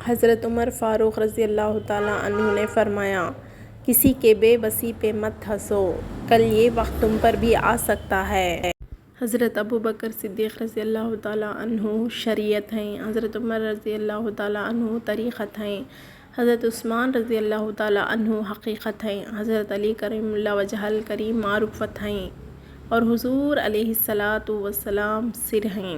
حضرت عمر فاروق رضی اللہ تعالیٰ عنہ نے فرمایا، کسی کے بے بسی پہ مت ہنسو، کل یہ وقت تم پر بھی آ سکتا ہے۔ حضرت ابوبکر صدیق رضی اللہ تعالیٰ عنہ شریعت ہیں، حضرت عمر رضی اللہ تعالیٰ عنہ طریقت ہیں، حضرت عثمان رضی اللہ تعالیٰ عنہ حقیقت ہیں، حضرت علی کریم اللہ وجہہ الکریم معرفت ہیں اور حضور علیہ الصلاۃ والسلام سر ہیں۔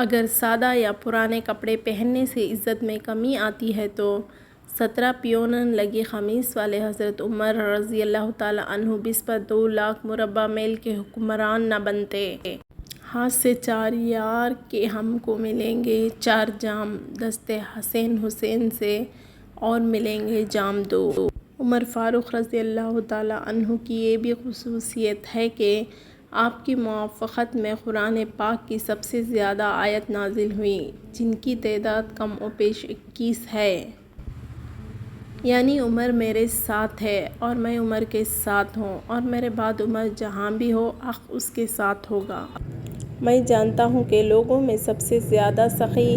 اگر سادہ یا پرانے کپڑے پہننے سے عزت میں کمی آتی ہے تو 17 پیونن لگی قمیص والے حضرت عمر رضی اللہ تعالیٰ عنہ بسبت 2 لاکھ مربع میل کے حکمران نہ بنتے۔ ہاتھ سے 4 یار کے ہم کو ملیں گے 4 جام، دستے حسین سے اور ملیں گے جام 2۔ عمر فاروق رضی اللہ تعالیٰ عنہ کی یہ بھی خصوصیت ہے کہ آپ کی موافقت میں قرآن پاک کی سب سے زیادہ آیت نازل ہوئی، جن کی تعداد کم و بیش 21 ہے۔ یعنی عمر میرے ساتھ ہے اور میں عمر کے ساتھ ہوں، اور میرے بعد عمر جہاں بھی ہو حق اس کے ساتھ ہوگا۔ میں جانتا ہوں کہ لوگوں میں سب سے زیادہ سخی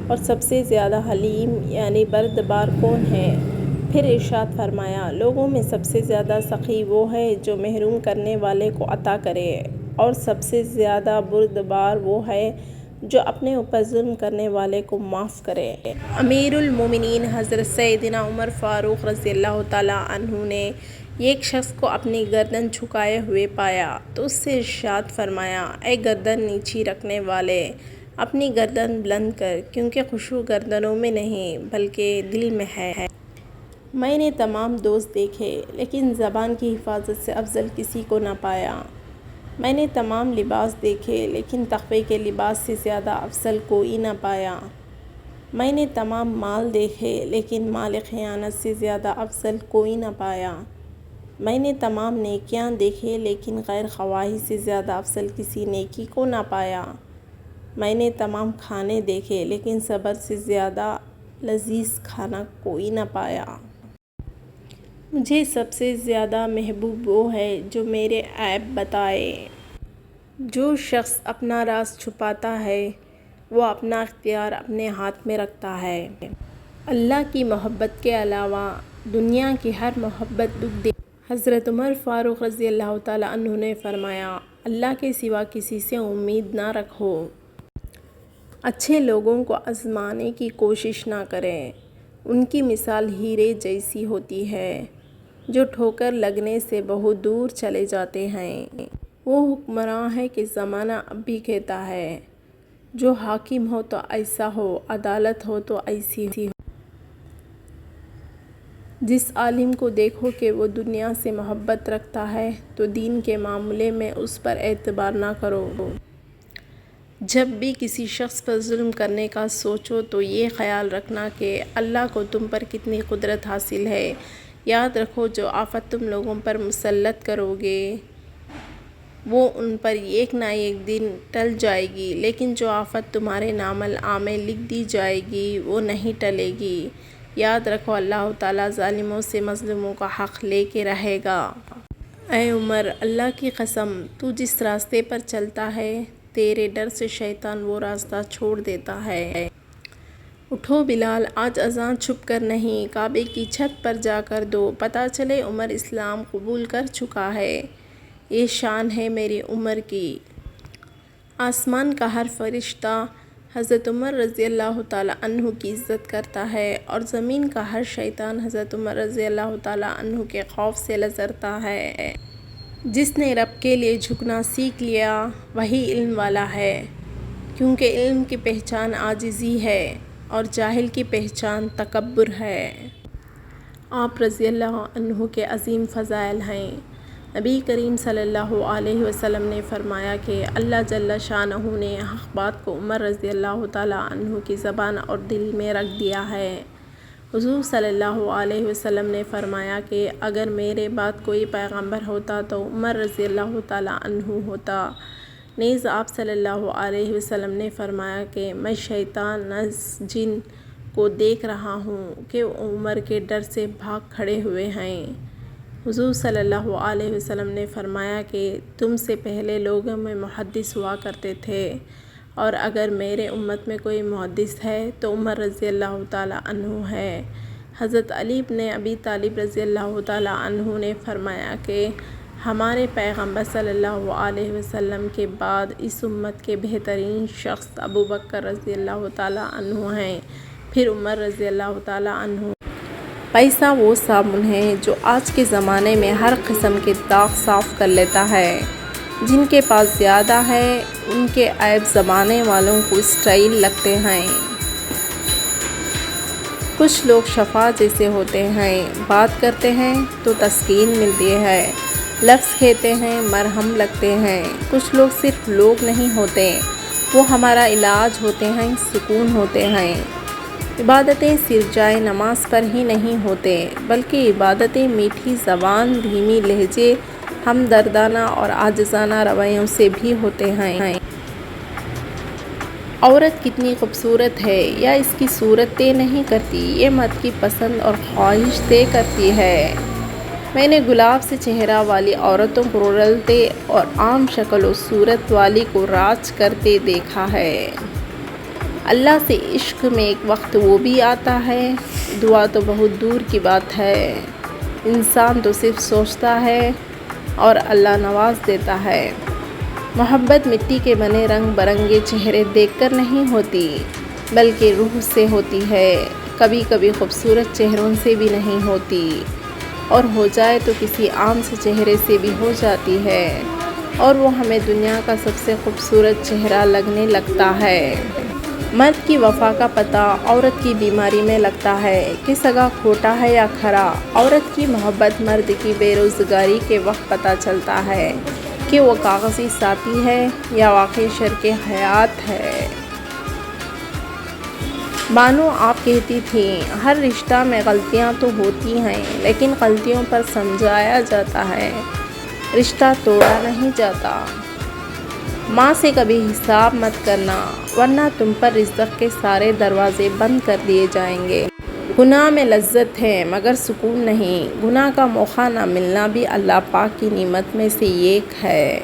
اور سب سے زیادہ حلیم یعنی بردبار کون ہے؟ پھر ارشاد فرمایا، لوگوں میں سب سے زیادہ سخی وہ ہے جو محروم کرنے والے کو عطا کرے، اور سب سے زیادہ بردبار وہ ہے جو اپنے اوپر ظلم کرنے والے کو معاف کرے۔ امیر المومنین حضرت سیدنا عمر فاروق رضی اللہ تعالیٰ عنہ نے ایک شخص کو اپنی گردن جھکائے ہوئے پایا تو اس سے ارشاد فرمایا، اے گردن نیچی رکھنے والے، اپنی گردن بلند کر، کیونکہ خشوع گردنوں میں نہیں بلکہ دل میں ہے۔ میں نے تمام دوست دیکھے لیکن زبان کی حفاظت سے افضل کسی کو نہ پایا۔ میں نے تمام لباس دیکھے لیکن تقوی کے لباس سے زیادہ افضل کوئی نہ پایا۔ میں نے تمام مال دیکھے لیکن مال خیانت سے زیادہ افضل کوئی نہ پایا۔ میں نے تمام نیکیاں دیکھے لیکن غیر خواہی سے زیادہ افضل کسی نیکی کو نہ پایا۔ میں نے تمام کھانے دیکھے لیکن صبر سے زیادہ لذیذ کھانا کوئی نہ پایا۔ مجھے سب سے زیادہ محبوب وہ ہے جو میرے عیب بتائے۔ جو شخص اپنا راز چھپاتا ہے وہ اپنا اختیار اپنے ہاتھ میں رکھتا ہے۔ اللہ کی محبت کے علاوہ دنیا کی ہر محبت دکھ دے۔ حضرت عمر فاروق رضی اللہ تعالیٰ عنہ نے فرمایا، اللہ کے سوا کسی سے امید نہ رکھو۔ اچھے لوگوں کو آزمانے کی کوشش نہ کریں، ان کی مثال ہیرے جیسی ہوتی ہے جو ٹھوکر لگنے سے بہت دور چلے جاتے ہیں۔ وہ حکمراں ہے کہ زمانہ اب بھی کہتا ہے، جو حاکم ہو تو ایسا ہو، عدالت ہو تو ایسی ہو۔ جس عالم کو دیکھو کہ وہ دنیا سے محبت رکھتا ہے تو دین کے معاملے میں اس پر اعتبار نہ کرو۔ جب بھی کسی شخص پر ظلم کرنے کا سوچو تو یہ خیال رکھنا کہ اللہ کو تم پر کتنی قدرت حاصل ہے۔ یاد رکھو، جو آفت تم لوگوں پر مسلط کرو گے وہ ان پر ایک نہ ایک دن ٹل جائے گی، لیکن جو آفت تمہارے نام العام میں لکھ دی جائے گی وہ نہیں ٹلے گی۔ یاد رکھو، اللہ تعالیٰ ظالموں سے مظلوموں کا حق لے کے رہے گا۔ اے عمر، اللہ کی قسم، تو جس راستے پر چلتا ہے تیرے ڈر سے شیطان وہ راستہ چھوڑ دیتا ہے۔ اٹھو بلال، آج اذان چھپ کر نہیں کعبے کی چھت پر جا کر دو، پتہ چلے عمر اسلام قبول کر چکا ہے۔ یہ شان ہے میری عمر کی۔ آسمان کا ہر فرشتہ حضرت عمر رضی اللہ تعالیٰ عنہ کی عزت کرتا ہے اور زمین کا ہر شیطان حضرت عمر رضی اللہ تعالیٰ عنہ کے خوف سے لرزتا ہے۔ جس نے رب کے لیے جھکنا سیکھ لیا وہی علم والا ہے، کیونکہ علم کی پہچان عاجزی ہے اور جاہل کی پہچان تکبر ہے۔ آپ رضی اللہ عنہ کے عظیم فضائل ہیں۔ نبی کریم صلی اللہ علیہ وسلم نے فرمایا کہ اللہ جل شانہ نے حق بات کو عمر رضی اللہ تعالیٰ عنہ کی زبان اور دل میں رکھ دیا ہے۔ حضور صلی اللہ علیہ وسلم نے فرمایا کہ اگر میرے بعد کوئی پیغمبر ہوتا تو عمر رضی اللہ تعالیٰ عنہ ہوتا۔ نیز آپ صلی اللہ علیہ وسلم نے فرمایا کہ میں شیطان نز جن کو دیکھ رہا ہوں کہ عمر کے ڈر سے بھاگ کھڑے ہوئے ہیں۔ حضور صلی اللہ علیہ وسلم نے فرمایا کہ تم سے پہلے لوگوں میں محدث ہوا کرتے تھے، اور اگر میرے امت میں کوئی محدث ہے تو عمر رضی اللہ تعالیٰ عنہ ہے۔ حضرت علی بن ابی طالب رضی اللہ تعالیٰ عنہ نے فرمایا کہ ہمارے پیغمبر صلی اللہ علیہ وسلم کے بعد اس امت کے بہترین شخص ابو بکر رضی اللہ تعالیٰ عنہ ہیں، پھر عمر رضی اللہ تعالیٰ عنہ۔ پیسہ وہ صابن ہے جو آج کے زمانے میں ہر قسم کے داغ صاف کر لیتا ہے۔ جن کے پاس زیادہ ہے ان کے عیب زمانے والوں کو اسٹائل لگتے ہیں۔ کچھ لوگ شفا جیسے ہوتے ہیں، بات کرتے ہیں تو تسکین ملتی ہے، لفظ کہتے ہیں مرہم لگتے ہیں۔ کچھ لوگ صرف لوگ نہیں ہوتے، وہ ہمارا علاج ہوتے ہیں، سکون ہوتے ہیں۔ عبادتیں صرف جائے نماز پر ہی نہیں ہوتے، بلکہ عبادتیں میٹھی زبان، دھیمی لہجے، ہمدردانہ اور عاجزانہ رویوں سے بھی ہوتے ہیں۔ عورت کتنی خوبصورت ہے یا اس کی صورت طے نہیں کرتی، یہ مرد کی پسند اور خواہش طے کرتی ہے۔ میں نے گلاب سے چہرہ والی عورتوں کو رلتے اور عام شکل و صورت والی کو راج کرتے دیکھا ہے۔ اللہ سے عشق میں ایک وقت وہ بھی آتا ہے، دعا تو بہت دور کی بات ہے۔ انسان تو صرف سوچتا ہے اور اللہ نواز دیتا ہے۔ محبت مٹی کے بنے رنگ برنگے چہرے دیکھ کر نہیں ہوتی، بلکہ روح سے ہوتی ہے۔ کبھی کبھی خوبصورت چہروں سے بھی نہیں ہوتی، اور ہو جائے تو کسی عام سے چہرے سے بھی ہو جاتی ہے، اور وہ ہمیں دنیا کا سب سے خوبصورت چہرہ لگنے لگتا ہے۔ مرد کی وفا کا پتہ عورت کی بیماری میں لگتا ہے کہ سگا کھوٹا ہے یا کھرا۔ عورت کی محبت مرد کی بے روزگاری کے وقت پتہ چلتا ہے کہ وہ کاغذی ساتھی ہے یا واقعی شریک حیات ہے۔ بانو آپ کہتی تھیں، ہر رشتہ میں غلطیاں تو ہوتی ہیں، لیکن غلطیوں پر سمجھایا جاتا ہے، رشتہ توڑا نہیں جاتا۔ ماں سے کبھی حساب مت کرنا، ورنہ تم پر رزق کے سارے دروازے بند کر دیے جائیں گے۔ گناہ میں لذت ہے مگر سکون نہیں، گناہ کا موقع نہ ملنا بھی اللہ پاک کی نعمت میں سے ایک ہے۔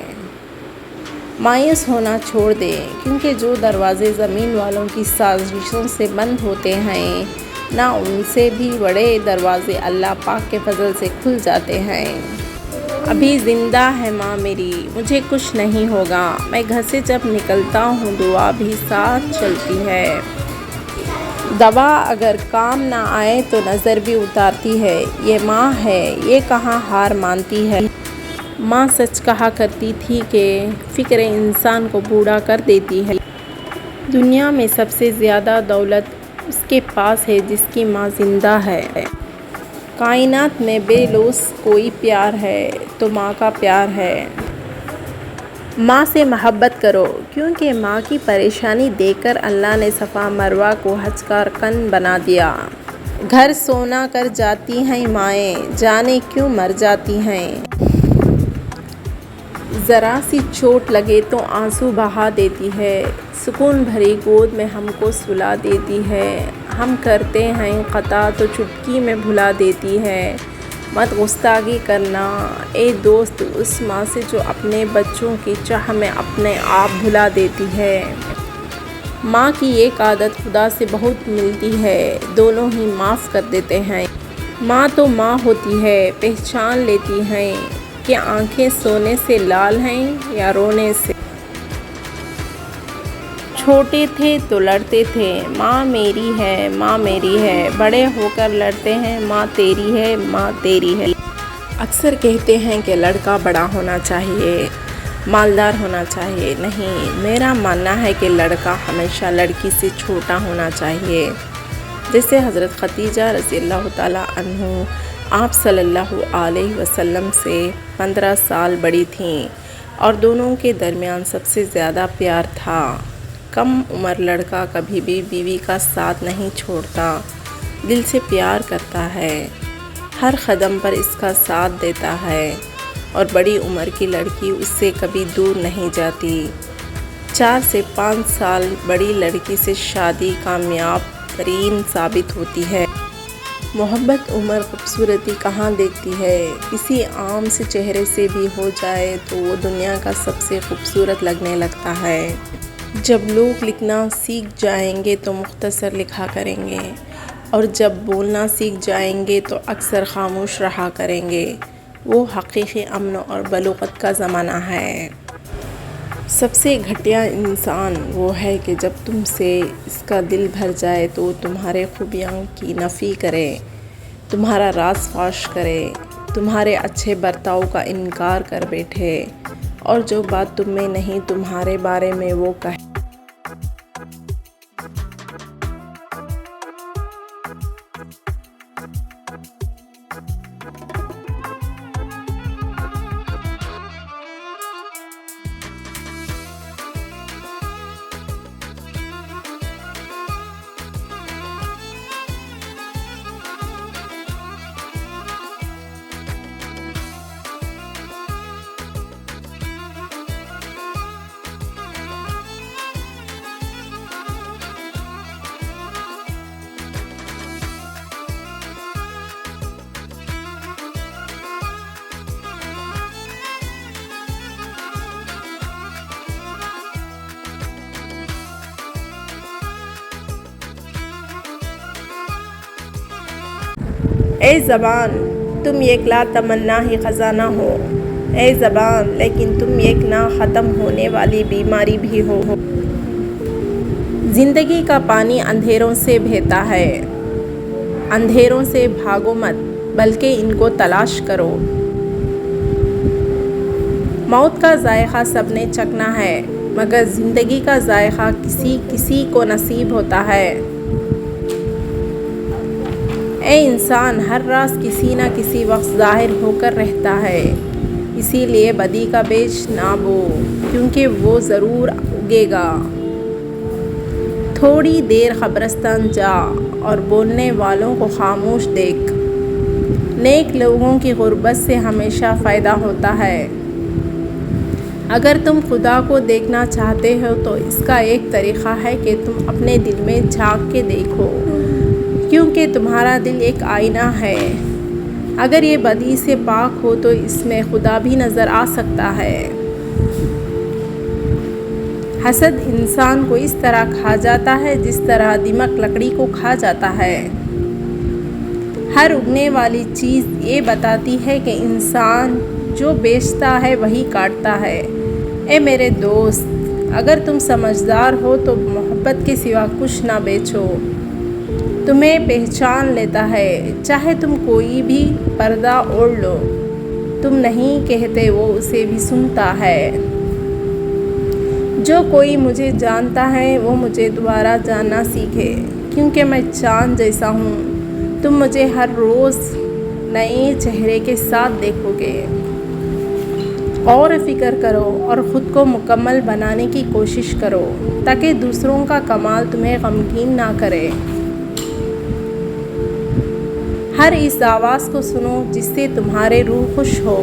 مایوس ہونا چھوڑ دیں، کیونکہ جو دروازے زمین والوں کی سازشوں سے بند ہوتے ہیں، نہ ان سے بھی بڑے دروازے اللہ پاک کے فضل سے کھل جاتے ہیں۔ ابھی زندہ ہے ماں میری، مجھے کچھ نہیں ہوگا، میں گھر سے جب نکلتا ہوں دعا بھی ساتھ چلتی ہے۔ دوا اگر کام نہ آئے تو نظر بھی اتارتی ہے، یہ ماں ہے، یہ کہاں ہار مانتی ہے۔ ماں سچ کہا کرتی تھی کہ فکر انسان کو بوڑھا کر دیتی ہے۔ دنیا میں سب سے زیادہ دولت اس کے پاس ہے جس کی ماں زندہ ہے۔ کائنات میں بے لوث کوئی پیار ہے تو ماں کا پیار ہے۔ ماں سے محبت کرو، کیونکہ ماں کی پریشانی دیکھ کر اللہ نے صفا مروہ کو حج کا رکن بنا دیا۔ گھر سونا کر جاتی ہیں مائیں، جانے کیوں مر جاتی ہیں۔ ذرا سی چوٹ لگے تو آنسو بہا دیتی ہے، سکون بھری گود میں ہم کو سلا دیتی ہے۔ ہم کرتے ہیں خطا تو چٹکی میں بھلا دیتی ہے۔ مت گستاخی کرنا اے دوست اس ماں سے جو اپنے بچوں کی چاہ میں اپنے آپ بھلا دیتی ہے۔ ماں کی ایک عادت خدا سے بہت ملتی ہے، دونوں ہی معاف کر دیتے ہیں۔ ماں تو ماں ہوتی ہے، پہچان لیتی ہیں کہ آنکھیں سونے سے لال ہیں یا رونے سے۔ چھوٹے تھے تو لڑتے تھے، ماں میری ہے، ماں میری ہے، بڑے ہو کر لڑتے ہیں، ماں تیری ہے، ماں تیری ہے۔ اکثر کہتے ہیں کہ لڑکا بڑا ہونا چاہیے، مالدار ہونا چاہیے، نہیں، میرا ماننا ہے کہ لڑکا ہمیشہ لڑکی سے چھوٹا ہونا چاہیے۔ جیسے حضرت خدیجہ رضی اللہ تعالیٰ عنہ آپ صلی اللہ علیہ وسلم سے 15 سال بڑی تھیں، اور دونوں کے درمیان سب سے زیادہ پیار تھا۔ کم عمر لڑکا کبھی بھی بیوی کا ساتھ نہیں چھوڑتا، دل سے پیار کرتا ہے، ہر قدم پر اس کا ساتھ دیتا ہے، اور بڑی عمر کی لڑکی اس سے کبھی دور نہیں جاتی۔ 4 سے 5 سال بڑی لڑکی سے شادی کامیاب ترین ثابت ہوتی ہے۔ محبت عمر خوبصورتی کہاں دیکھتی ہے، کسی عام سے چہرے سے بھی ہو جائے تو وہ دنیا کا سب سے خوبصورت لگنے لگتا ہے۔ جب لوگ لکھنا سیکھ جائیں گے تو مختصر لکھا کریں گے، اور جب بولنا سیکھ جائیں گے تو اکثر خاموش رہا کریں گے۔ وہ حقیقی امن اور بلوغت کا زمانہ ہے۔ سب سے گھٹیا انسان وہ ہے کہ جب تم سے اس کا دل بھر جائے تو تمہارے خوبیوں کی نفی کرے، تمہارا راز فاش کرے، تمہارے اچھے برتاؤ کا انکار کر بیٹھے، اور جو بات تم میں نہیں تمہارے بارے میں وہ کہے۔ اے زبان تم ایک لا تمنا ہی خزانہ ہو، اے زبان لیکن تم ایک نہ ختم ہونے والی بیماری بھی ہو۔ زندگی کا پانی اندھیروں سے بہتا ہے، اندھیروں سے بھاگو مت بلکہ ان کو تلاش کرو۔ موت کا ذائقہ سب نے چکھنا ہے، مگر زندگی کا ذائقہ کسی کسی کو نصیب ہوتا ہے۔ اے انسان، ہر راز کسی نہ کسی وقت ظاہر ہو کر رہتا ہے، اسی لیے بدی کا بیج نہ بو کیونکہ وہ ضرور اگے گا۔ تھوڑی دیر قبرستان جا اور بولنے والوں کو خاموش دیکھ، نیک لوگوں کی غربت سے ہمیشہ فائدہ ہوتا ہے۔ اگر تم خدا کو دیکھنا چاہتے ہو تو اس کا ایک طریقہ ہے کہ تم اپنے دل میں جھانک کے دیکھو، کیونکہ تمہارا دل ایک آئینہ ہے۔ اگر یہ بدی سے پاک ہو تو اس میں خدا بھی نظر آ سکتا ہے۔ حسد انسان کو اس طرح کھا جاتا ہے جس طرح دمک لکڑی کو کھا جاتا ہے۔ ہر اگنے والی چیز یہ بتاتی ہے کہ انسان جو بیچتا ہے وہی کاٹتا ہے۔ اے میرے دوست، اگر تم سمجھدار ہو تو محبت کے سوا کچھ نہ بیچو۔ تمہیں پہچان لیتا ہے، چاہے تم کوئی بھی پردہ اوڑھ لو، تم نہیں کہتے وہ اسے بھی سنتا ہے۔ جو کوئی مجھے جانتا ہے وہ مجھے دوبارہ جاننا سیکھے، کیونکہ میں چاند جیسا ہوں۔ تم مجھے ہر روز نئے چہرے کے ساتھ دیکھو گے۔ غور و فکر کرو اور خود کو مکمل بنانے کی کوشش کرو تاکہ دوسروں کا کمال تمہیں غمگین نہ کرے۔ ہر اس آواز کو سنو جس سے تمہارے روح خوش ہو۔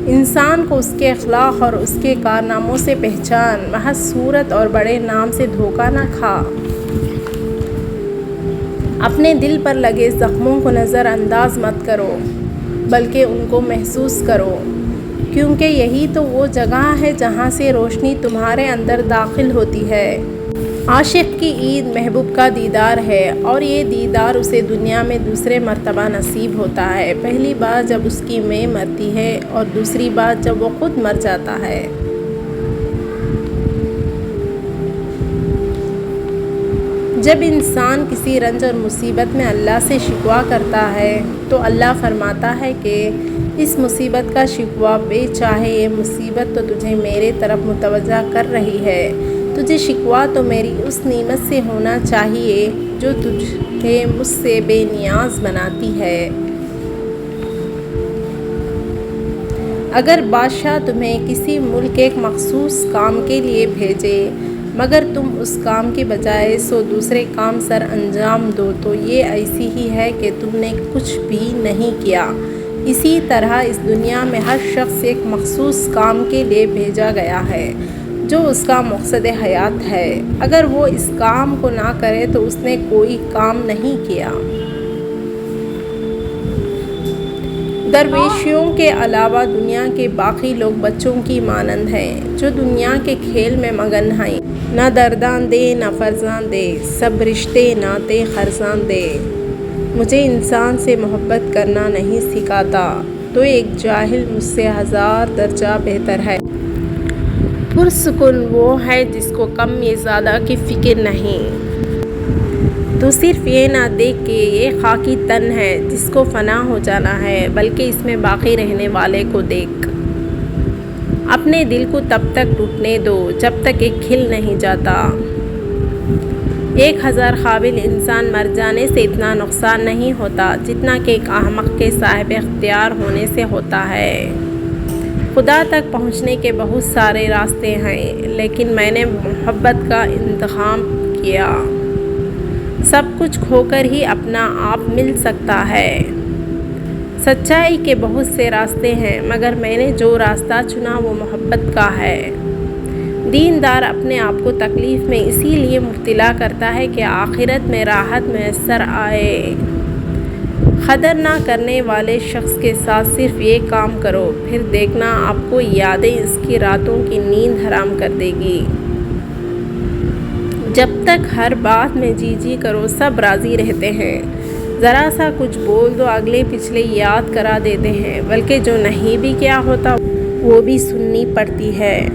انسان کو اس کے اخلاق اور اس کے کارناموں سے پہچان، محض صورت اور بڑے نام سے دھوکہ نہ کھا۔ اپنے دل پر لگے زخموں کو نظر انداز مت کرو بلکہ ان کو محسوس کرو، کیونکہ یہی تو وہ جگہ ہے جہاں سے روشنی تمہارے اندر داخل ہوتی ہے۔ عاشق کی عید محبوب کا دیدار ہے، اور یہ دیدار اسے دنیا میں دوسرے مرتبہ نصیب ہوتا ہے۔ پہلی بار جب اس کی ماں مرتی ہے اور دوسری بار جب وہ خود مر جاتا ہے۔ جب انسان کسی رنج اور مصیبت میں اللہ سے شکوہ کرتا ہے تو اللہ فرماتا ہے کہ اس مصیبت کا شکوہ بے چاہے، یہ مصیبت تو تجھے میرے طرف متوجہ کر رہی ہے۔ تجھے شکوہ تو میری اس نعمت سے ہونا چاہیے جو تجھے مجھ سے بے نیاز بناتی ہے۔ اگر بادشاہ تمہیں کسی ملک ایک مخصوص کام کے لیے بھیجے مگر تم اس کام کے بجائے 100 دوسرے کام سر انجام دو تو یہ ایسی ہی ہے کہ تم نے کچھ بھی نہیں کیا۔ اسی طرح اس دنیا میں ہر شخص ایک مخصوص کام کے لیے بھیجا گیا ہے جو اس کا مقصد حیات ہے۔ اگر وہ اس کام کو نہ کرے تو اس نے کوئی کام نہیں کیا۔ درویشیوں کے علاوہ دنیا کے باقی لوگ بچوں کی مانند ہیں جو دنیا کے کھیل میں مگن ہیں۔ نہ درداں دے نہ فرزاں دے، سب رشتے ناتے خرزاں دے۔ مجھے انسان سے محبت کرنا نہیں سکھاتا تو ایک جاہل مجھ سے 1000 درجہ بہتر ہے۔ پرسکون وہ ہے جس کو کم یا زیادہ کی فکر نہیں۔ تو صرف یہ نہ دیکھ کہ یہ خاکی تن ہے جس کو فنا ہو جانا ہے، بلکہ اس میں باقی رہنے والے کو دیکھ۔ اپنے دل کو تب تک ٹوٹنے دو جب تک یہ کھل نہیں جاتا۔ 1000 قابل انسان مر جانے سے اتنا نقصان نہیں ہوتا جتنا کہ ایک احمق کے صاحب اختیار ہونے سے ہوتا ہے۔ خدا تک پہنچنے کے بہت سارے راستے ہیں، لیکن میں نے محبت کا انتخاب کیا۔ سب کچھ کھو کر ہی اپنا آپ مل سکتا ہے۔ سچائی کے بہت سے راستے ہیں، مگر میں نے جو راستہ چنا وہ محبت کا ہے۔ دیندار اپنے آپ کو تکلیف میں اسی لیے مبتلا کرتا ہے کہ آخرت میں راحت میسر آئے۔ قدر نہ کرنے والے شخص کے ساتھ صرف یہ کام کرو، پھر دیکھنا آپ کو یادیں اس کی راتوں کی نیند حرام کر دے گی۔ جب تک ہر بات میں جی جی کرو سب راضی رہتے ہیں، ذرا سا کچھ بول دو اگلے پچھلے یاد کرا دیتے ہیں، بلکہ جو نہیں بھی کیا ہوتا وہ بھی سننی پڑتی ہے۔